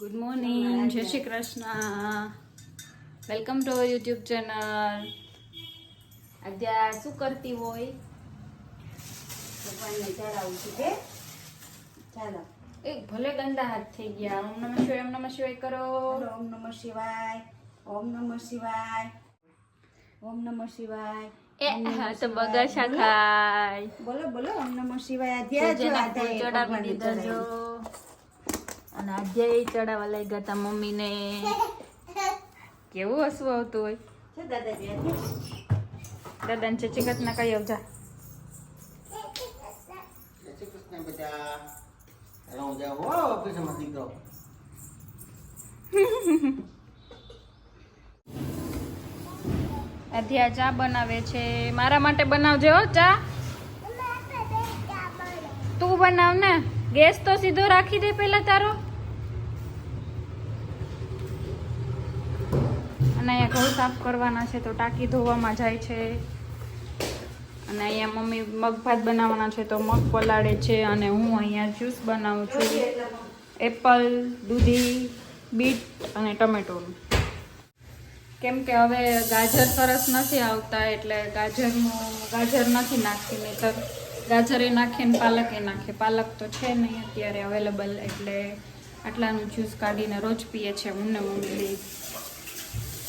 Good morning, જય Shri Krishna. Welcome to our YouTube channel. Adya શું કરતી હોય? ભગવાનને ચડાવું છું કે ચાલો એ ભલે ગંદા હાથ થઈ ગયા. ઓમ નમઃ શિવાય, ઓમ નમઃ શિવાય કરો. ઓમ નમઃ શિવાય, ઓમ નમઃ શિવાય, ઓમ નમઃ શિવાય. એ હા તો બગાસા ખાય. બોલો બોલો ઓમ નમઃ શિવાય. આધ્યા જો આધ્યા ચડાવી દીધા જો. અને આદ્યા ચડાવવા લઈ ગયા તા મમ્મીને. કેવું હસવું આવતું હોય. છે દાદાજી આધ્યા દાદાને ચચીકત ના કઈ આવજા. આધ્યા ચા બનાવે છે. મારા માટે બનાવજે હો ચા. તું બનાવ ને. ગેસ તો સીધો રાખી દે પેલા તારો. અને અહીંયા ઘઉં સાફ કરવાના છે તો ટાંકી ધોવામાં જાય છે. અને અહીંયા મમ્મી મગ ભાત બનાવવાના છે તો મગ પલાળે છે. અને હું અહીંયા જ્યુસ બનાવું છું. એપલ, દૂધી, બીટ અને ટમેટોનું. કેમ કે હવે ગાજર સરસ નથી આવતા એટલે ગાજર નથી નાખતી. નહીંતર ગાજર એ નાખીને પાલક એ નાખે. પાલક તો છે નહીં અત્યારે અવેલેબલ એટલે આટલાનું જ્યુસ કાઢીને રોજ પીએ છે હું ને મમ્મી.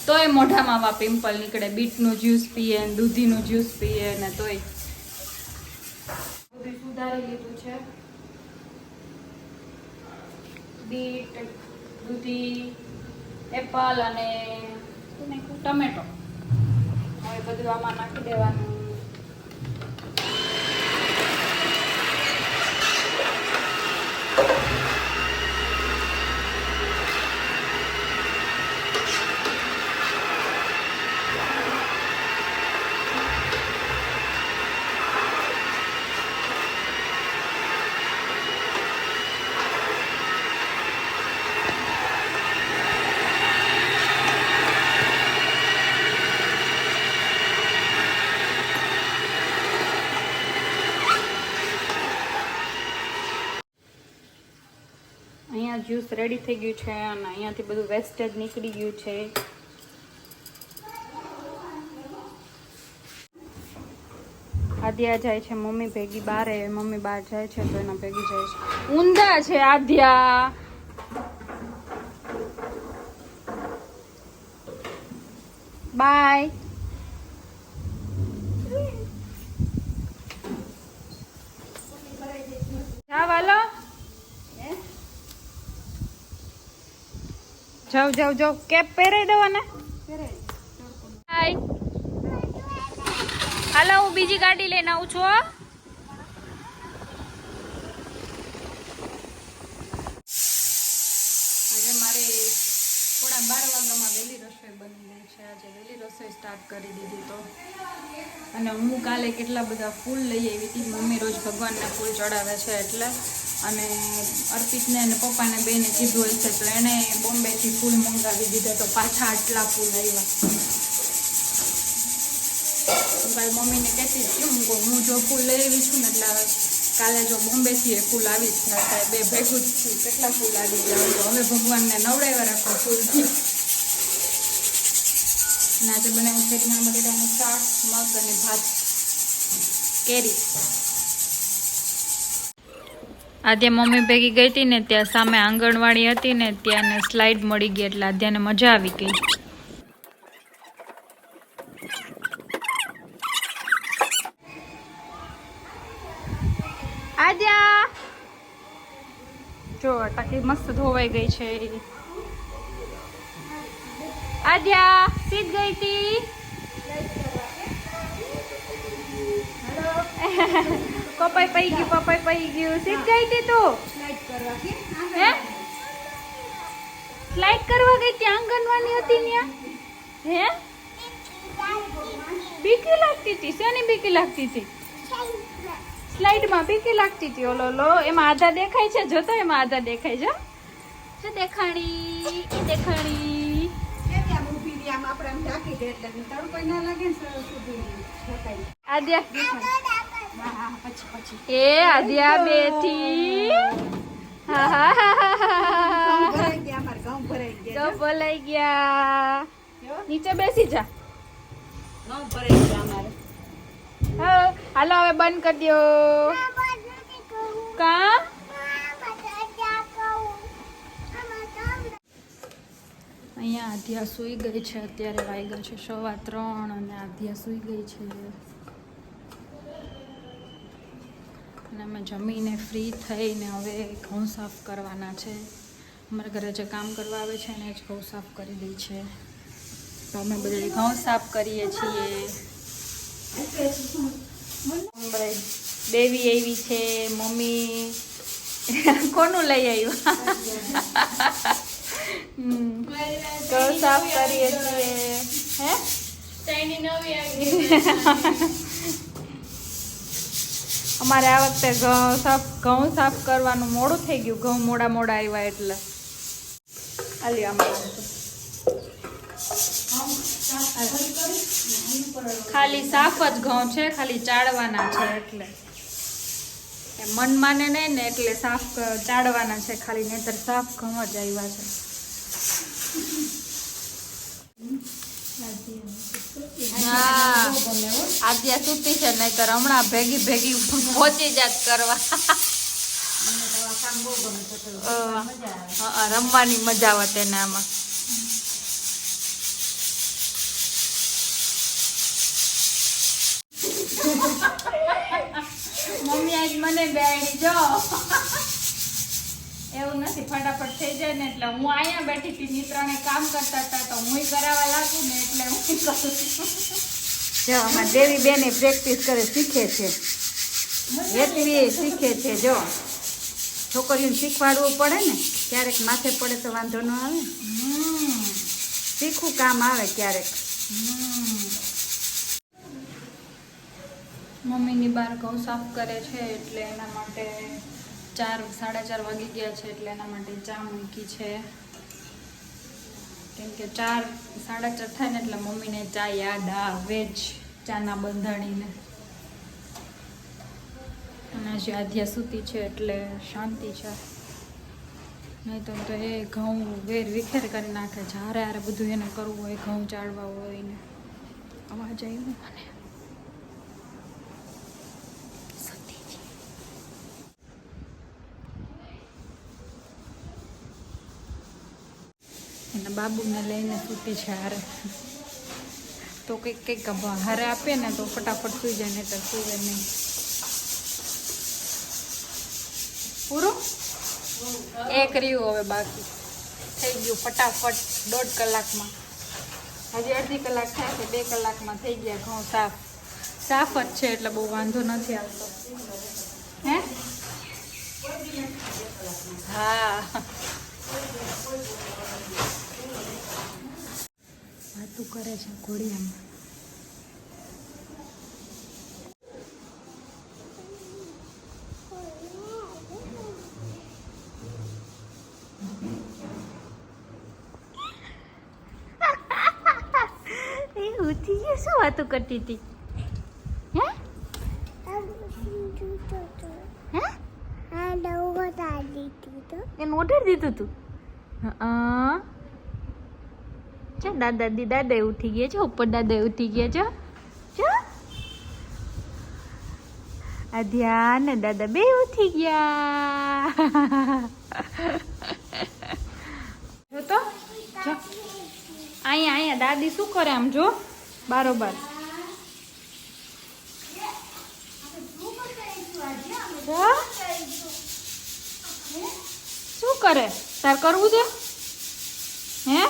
તોય મોઢામાં આવા પિમ્પલ નીકળે. બીટનું જ્યુસ પીએ ને દૂધીનું જ્યુસ પીએ ને તોય. બધું સુધારી લીધું છે. બીટ, દૂધી, એપલ અને ટમેટો. હવે બધું આમાં નાખી દેવાનું. અહીંયા જ્યુસ રેડી થઈ ગયું છે અને અહીંયાથી બધું વેસ્ટેજ નીકળી ગયું છે. આદ્યા જાય છે મમ્મી ભેગી બારે. મમ્મી બહાર જાય છે તો એના ભેગી જાય છે. ઊંધા છે આદ્યા. બાય. જાવ હાલો. જાવ કેપ પહેરાઈ દેવાને. હાય હાલો, હું બીજી ગાડી લઈને આવું છું. આજે મારે 12:30 વાગ્યામાં વહેલી રસોઈ બની ગઈ છે. આજે વહેલી રસોઈ સ્ટાર્ટ કરી દીધી તો. અને હું કાલે કેટલા બધા ફૂલ લઈ આવી હતી. મમ્મી રોજ ભગવાનને ફૂલ ચડાવે છે એટલે. અને અર્પિતને અને પપ્પાને બેને કીધું હશે તો એણે બોમ્બેથી ફૂલ મંગાવી દીધા તો પાછા આટલા ફૂલ આવ્યા. હું કાલે મમ્મીને કહેતી હતી હું જો ફૂલ લઈ આવી છું ને એટલે કાલે જો બોમ્બેથી એ ફૂલ આવી જ જશે. બે ભેગું જ છું. કેટલા ફૂલ આવી ગયા. તો હવે ભગવાનને નવડાવ્યા રાખો ફૂલથી. અને આજે બનાવ્યું છે રીંગણા બટેટાનું શાક, મગ અને ભાત, કેરી. આજે મમ્મી ભેગી ગઈ હતી ને ત્યાં સામે આંગણવાડી હતી ને ત્યાં સ્લાઇડ મળી ગઈ એટલે આદ્યાને મજા આવી ગઈ. આદ્યા જો ટાંકી મસ્ત ધોવાઈ ગઈ છે. આદ્યા સીધ ગઈ હતી. પપાઈ પઈ ગયું. સીધ ગઈ હતી તું. હે સ્લાઇડ કરવા ગઈ હતી આંગણવાડી હતી ત્યાં. હે બીકી લાગતી હતી. શેની બીકી લાગતી હતી? સ્લાઇડમાં બીકી લાગતી હતી. ઓલો લો એમાં આધા દેખાય છે. જોતો એમાં આધા દેખાય છે. શું દેખાણી? એ દેખાણી. આદ્યા એ આદ્યા બેઠી. હા હા હા હા તો બોલાઈ ગયા. નીચે બેસી જા. ન ભરે છે અમારે. હા, હાલો હવે બંધ કરી દો. કા અહીંયા આધ્યા સૂઈ ગઈ છે. અત્યારે વાગ્યા છે 3:15 અને આધ્યા સૂઈ ગઈ છે. અને અમે જમીને ફ્રી થઈને હવે ઘઉં સાફ કરવાના છે. અમારા ઘરે જે કામ કરવા આવે છે ને જ ઘઉં સાફ કરી દે છે. તો અમે બધા ઘઉં સાફ કરીએ છીએ. દેવી આવી છે. મમ્મી કોનું લઈ આવ્યું? ઘઉં સાફ કરીએ છીએ. અમારે આ વખતે ઘઉં સાફ કરવાનું મોડું થઈ ગયું. ઘઉં મોડા આવ્યા એટલે ખાલી સાફ જ ઘઉં છે, ખાલી ચાળવાના છે. એટલે મન માને નહીં ને એટલે સાફ ચાળવાના છે ખાલી, નહીતર સાફ ઘઉં જ આવ્યા છે. હા, આદ્યા સૂતી છે, નહીતર હમણાં ભેગી પહોંચી જાત કરવા. રમવાની મજા આવે તેને આમાં. મમ્મી આજ મને બેડી જો એવું નથી, ફટાફટ થઈ જાય ને એટલે હું અહીંયા બેઠી હતી. મિત્રને કામ કરતા હતા તો હું કરાવવા લાગુ ને એટલે હું કરું છું. જો અમાર દેવી બેને પ્રેક્ટિસ કરે, શીખે છે. એટલી શીખે છે. જો છોકરીઓને શીખવાડવું પડે ને, ક્યારેક માથે પડે તો વાંધો ન આવે. શીખવું કામ આવે ક્યારેક. મમ્મીની બહાર ઘઉં સાફ કરે છે એટલે એના માટે 4-4:30 વાગી ગયા છે. એટલે એના માટે ચા મૂકી છે. કેમ કે 4-4:30 થાય ને એટલે મમ્મીને ચા યાદ આવે જ, ચાના બંધાણીને. અને હજી આધ્યા સૂતી છે એટલે શાંતિ છે. નહીં તો એ ઘઉં વેર વિખેર કરી નાખે છે. હારે બધું એને કરવું હોય, ઘઉં ચાળવા હોય ને. અવાજ આવ્યો મને. એના બાબુને લઈને સૂતી છે હારે. તો કંઈક હારે આપે ને તો ફટાફટ સૂઈ જાય, નહીં તો સૂવે નહીં. પૂરું એક રહ્યું હવે બાકી. થઈ ગયું ફટાફટ 1.5 કલાકમાં. હજી અડધી કલાક થાય છે, 2 કલાકમાં થઈ ગયા ઘઉં સાફ. સાફ જ છે એટલે બહુ વાંધો નથી આવતો. હે હા, વાતું કરે છે ઘોડિયામાં. શું વાતું કરતી હતી? એને ઓઢાડી દીધું તું? ચા દાદા ઉઠી ગયા છે. ઉપર દાદા ઉઠી ગયા છે. આધ્યા ને દાદા બે ઉઠી ગયા. જો તો અહીંયા દાદી શું કરે આમ જો બારોબાર. શું કરે? તાર કરવું છે? હે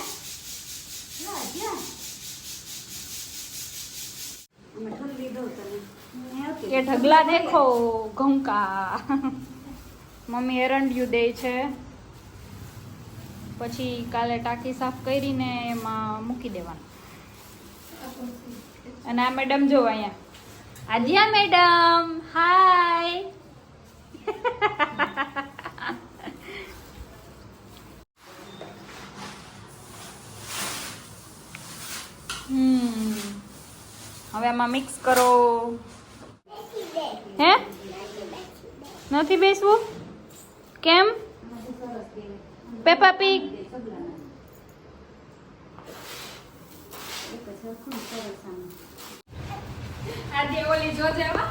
ये ढगला देखो घऊं का. મમ્મી એરંડિયું દે છે. પછી કાલે ટાંકી સાફ કરીને એમાં મૂકી દેવાનું. અને આ મેડમ જો અહીંયા. આધ્યા મેડમ હાય. હવે આમાં મિક્સ કરો. હે નથી બેસવું? કેમ? પેપા પીગ સરખું સરસ આમ. આજે ઓલી જોજે હો.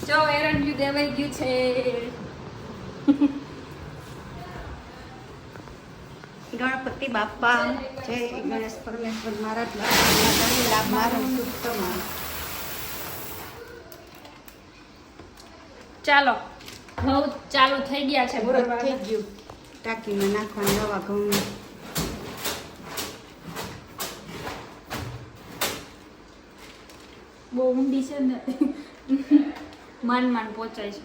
જો એરંડ્યું દેવાઈ ગયું છે. ગણપતિ બાપા જય ગણેશ પરમેશ્વર મહારાજ મારું સુખ તમારું. ચાલો ઘઉં ચાલુ થઈ ગયા છે મુહૂર્ત ભરવાના. થઈ ગયું. ટાંકીમાં નાખવાનું નવા ઘઉં. બહુ ઊંડી છે ને માન માન પહોંચાય છે.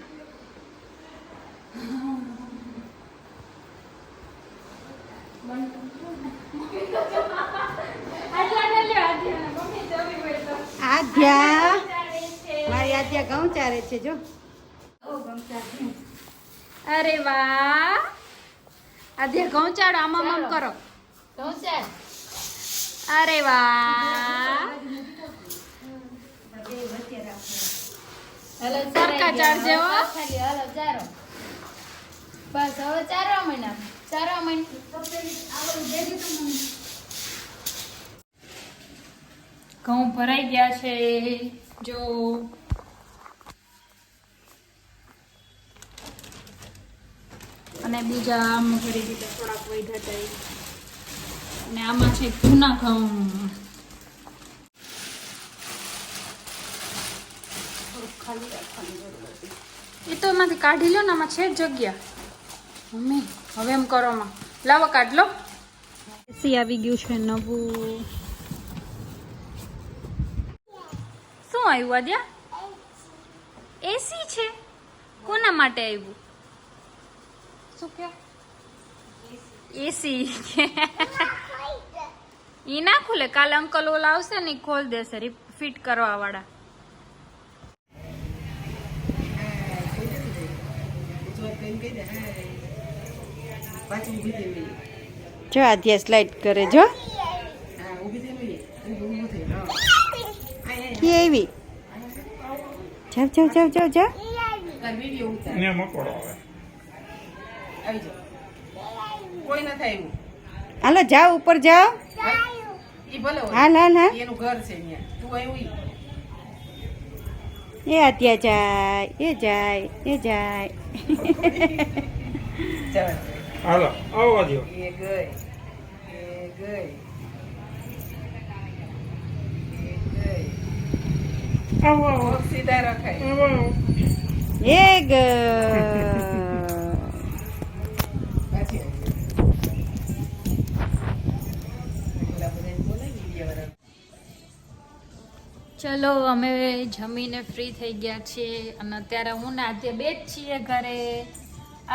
આધ્યા મારી આધ્યા ઘઉં ચારે છે જો. અરે વાહ આજે ઘઉં ચાડો આમ આમ કરો. અરે વાહ સરખા ચાડજે હો. બસ હવે 4 મહિના ઘઉં ભરાઈ ગયા છે જો. અને બીજા આમ ભરી દીધા થોડાક વધ્યા હતા અને આમાં છે જૂના ઘઉં. ખાલી રાખવાની જરૂર હતી. એ તો એમાંથી કાઢી લો ને આમાં છે જ જગ્યા. મમ્મી હવે એમ કરો માં લાવો કાઢ લો. એસી આવી ગયું છે નવું. શું આવ્યું આદ્યા? એસી છે? કોના માટે આવ્યું? શું કે એસી ઈ ના ખુલે. કાલે અંકલ ઓલા આવશે ને ઈ ખોલ દેશે ફિટ કરવા વાળા. જો આધ્યા સ્લાઇડ કરે જો. કે આવી જાવ જાવ જાવ જાવ જાવ. હાલો જાઓ ઉપર જાઓ. હાલ હાલ હાલ. એ આધ્યા જાય એ જાય એ જાય. હાલો આવવા દો. આવો આવો સીધા રખાય. આવો એ ગ ચલો અમે જમીને ફ્રી થઈ ગયા છીએ અને અત્યારે હું ને આદ્યા બે જ છીએ ઘરે.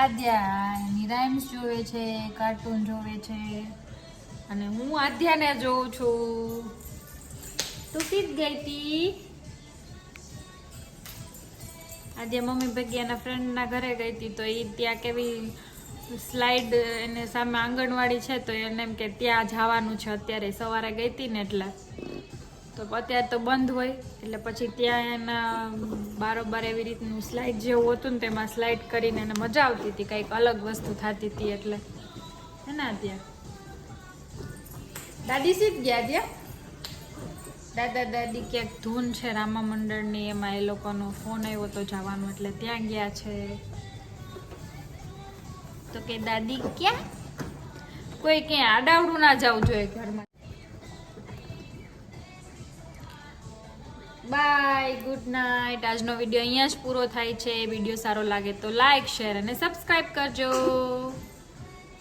આદ્યા એની રાઇમ્સ જોવે છે, કાર્ટૂન જોવે છે અને હું આદ્યાને જોઉં છું. તું સીધ ગઈ હતી. આદ્યા મમ્મી ભેગી એના ફ્રેન્ડના ઘરે ગઈ હતી તો એ ત્યાં કેવી સ્લાઇડ એને સામે આંગણવાડી છે તો એને એમ કે ત્યાં જવાનું છે. અત્યારે સવારે ગઈ હતી ને એટલે તો અત્યારે તો બંધ હોય એટલે પછી ત્યાં એના બારોબાર એવી રીતનું સ્લાઇડ જેવું હતું ને તેમાં સ્લાઇડ કરીને એને મજા આવતી હતી. કંઈક અલગ વસ્તુ થતી હતી એટલે હે ને ત્યાં દાદી સીધ ગયા ત્યાં. દાદા દાદી ક્યાંક ધૂન છે રામા મંડળની એમાં એ લોકોનો ફોન આવ્યો તો જવાનું એટલે ત્યાં ગયા છે. તો કે દાદી ક્યાં? કોઈ ક્યાંય આડાવડું ના જવું જોઈએ ઘરમાં. Bye good night. આજનો વિડીયો અહીંયા જ પૂરો થાય છે. વિડીયો સારો લાગે તો લાઈક શેર અને સબસ્ક્રાઈબ કરજો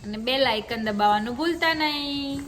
અને બેલ આઇકન દબાવવાનું ભૂલતા નહીં.